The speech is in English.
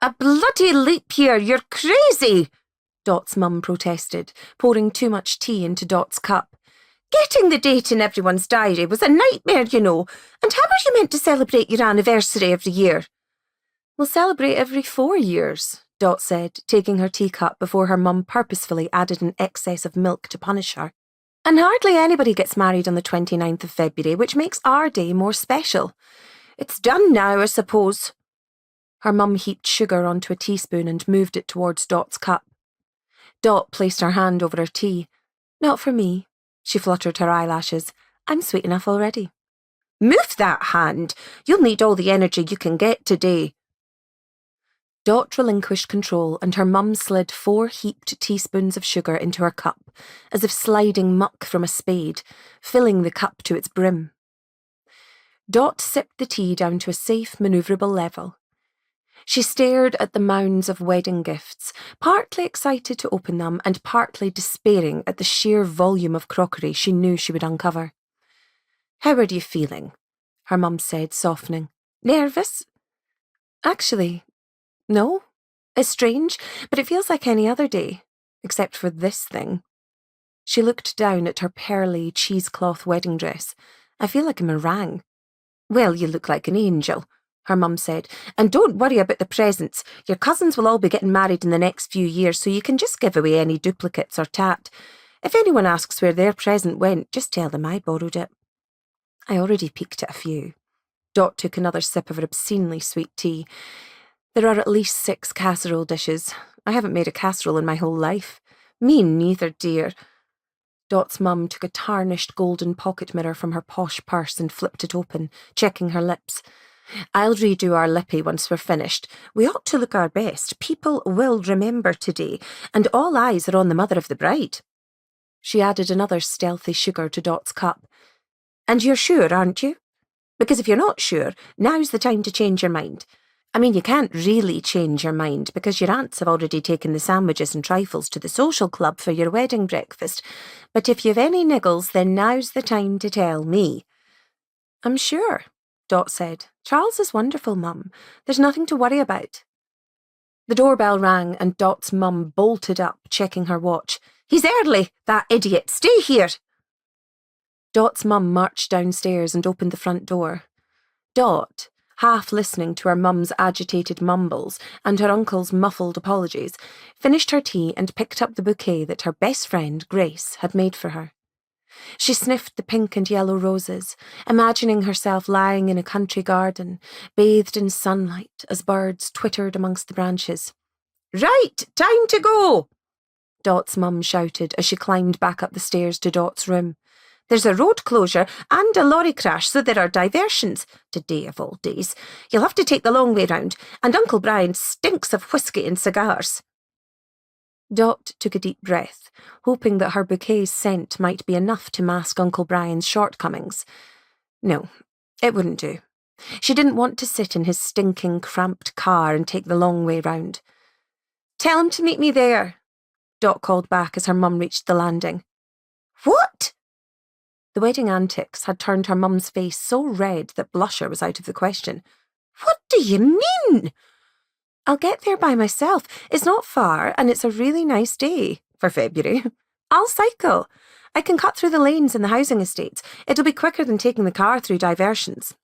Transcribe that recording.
A bloody leap year, you're crazy, Dot's mum protested, pouring too much tea into Dot's cup. Getting the date in everyone's diary was a nightmare, you know, and how are you meant to celebrate your anniversary every year? We'll celebrate every 4 years, Dot said, taking her teacup before her mum purposefully added an excess of milk to punish her. And hardly anybody gets married on the 29th of February, which makes our day more special. It's done now, I suppose. Her mum heaped sugar onto a teaspoon and moved it towards Dot's cup. Dot placed her hand over her tea. Not for me. She fluttered her eyelashes. I'm sweet enough already. Move that hand. You'll need all the energy you can get today. Dot relinquished control and her mum slid 4 heaped teaspoons of sugar into her cup, as if sliding muck from a spade, filling the cup to its brim. Dot sipped the tea down to a safe, manoeuvrable level. She stared at the mounds of wedding gifts, partly excited to open them and partly despairing at the sheer volume of crockery she knew she would uncover. How are you feeling? Her mum said, softening. Nervous? Actually, no. It's strange, but it feels like any other day, except for this thing. She looked down at her pearly cheesecloth wedding dress. I feel like a meringue. Well, you look like an angel, her mum said, and don't worry about the presents. Your cousins will all be getting married in the next few years, so you can just give away any duplicates or tat. If anyone asks where their present went, just tell them I borrowed it. I already peeked at a few. Dot took another sip of her obscenely sweet tea. There are at least 6 casserole dishes. I haven't made a casserole in my whole life. Me neither, dear. Dot's mum took a tarnished golden pocket mirror from her posh purse and flipped it open, checking her lips. I'll redo our lippy once we're finished. We ought to look our best. People will remember today, and all eyes are on the mother of the bride. She added another stealthy sugar to Dot's cup. And you're sure, aren't you? Because if you're not sure, now's the time to change your mind. I mean, you can't really change your mind because your aunts have already taken the sandwiches and trifles to the social club for your wedding breakfast. But if you've any niggles, then now's the time to tell me. I'm sure, Dot said. Charles is wonderful, Mum. There's nothing to worry about. The doorbell rang and Dot's mum bolted up, checking her watch. He's early, that idiot. Stay here. Dot's mum marched downstairs and opened the front door. Dot, half listening to her mum's agitated mumbles and her uncle's muffled apologies, finished her tea and picked up the bouquet that her best friend, Grace, had made for her. She sniffed the pink and yellow roses, imagining herself lying in a country garden, bathed in sunlight as birds twittered amongst the branches. Right, time to go, Dot's mum shouted as she climbed back up the stairs to Dot's room. There's a road closure and a lorry crash, so there are diversions. Today of all days. You'll have to take the long way round, and Uncle Brian stinks of whiskey and cigars. Dot took a deep breath, hoping that her bouquet's scent might be enough to mask Uncle Brian's shortcomings. No, it wouldn't do. She didn't want to sit in his stinking, cramped car and take the long way round. Tell him to meet me there, Dot called back as her mum reached the landing. What? The wedding antics had turned her mum's face so red that blusher was out of the question. What do you mean? I'll get there by myself. It's not far, and it's a really nice day for February. I'll cycle. I can cut through the lanes in the housing estates. It'll be quicker than taking the car through diversions.